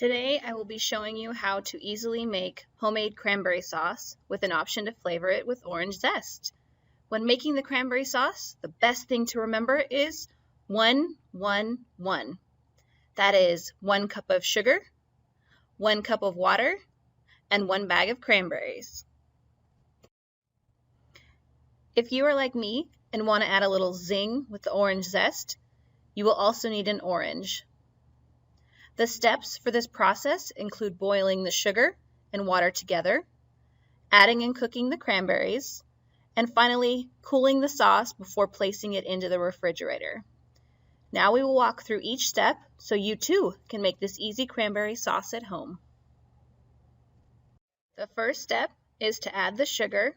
Today I will be showing you how to easily make homemade cranberry sauce with an option to flavor it with orange zest. When making the cranberry sauce, the best thing to remember is 1-1-1. That is 1 cup of sugar, 1 cup of water, and 1 bag of cranberries. If you are like me and want to add a little zing with the orange zest, you will also need an orange. The steps for this process include boiling the sugar and water together, adding and cooking the cranberries, and finally cooling the sauce before placing it into the refrigerator. Now we will walk through each step so you too can make this easy cranberry sauce at home. The first step is to add the sugar,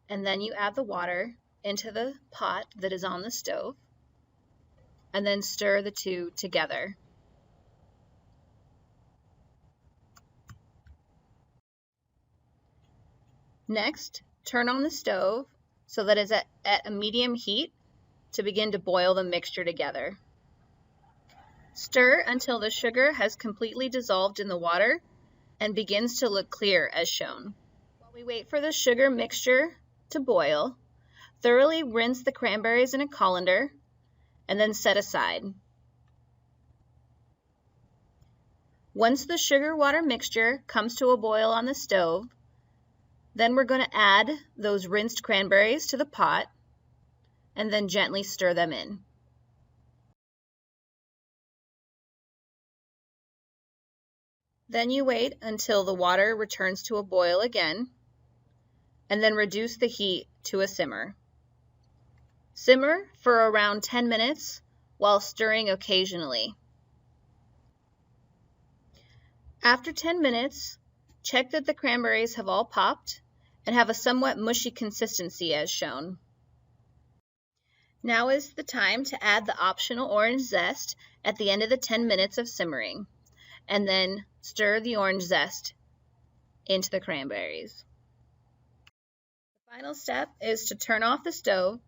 and then you add the water into the pot that is on the stove, and then stir the two together. Next, turn on the stove so that it's at a medium heat to begin to boil the mixture together. Stir until the sugar has completely dissolved in the water and begins to look clear as shown. While we wait for the sugar mixture to boil, thoroughly rinse the cranberries in a colander and then set aside. Once the sugar-water mixture comes to a boil on the stove, then we're going to add those rinsed cranberries to the pot and then gently stir them in. Then you wait until the water returns to a boil again and then reduce the heat to a simmer. Simmer for around 10 minutes while stirring occasionally. After 10 minutes, check that the cranberries have all popped and have a somewhat mushy consistency as shown. Now is the time to add the optional orange zest at the end of the 10 minutes of simmering, and then stir the orange zest into the cranberries. The final step is to turn off the stove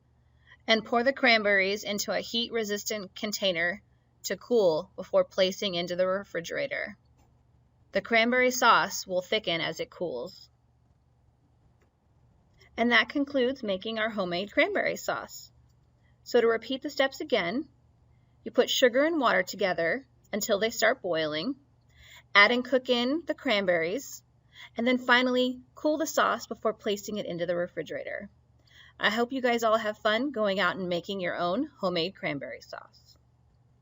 and pour the cranberries into a heat-resistant container to cool before placing into the refrigerator. The cranberry sauce will thicken as it cools. And that concludes making our homemade cranberry sauce. So to repeat the steps again, you put sugar and water together until they start boiling, add and cook in the cranberries, and then finally cool the sauce before placing it into the refrigerator. I hope you guys all have fun going out and making your own homemade cranberry sauce.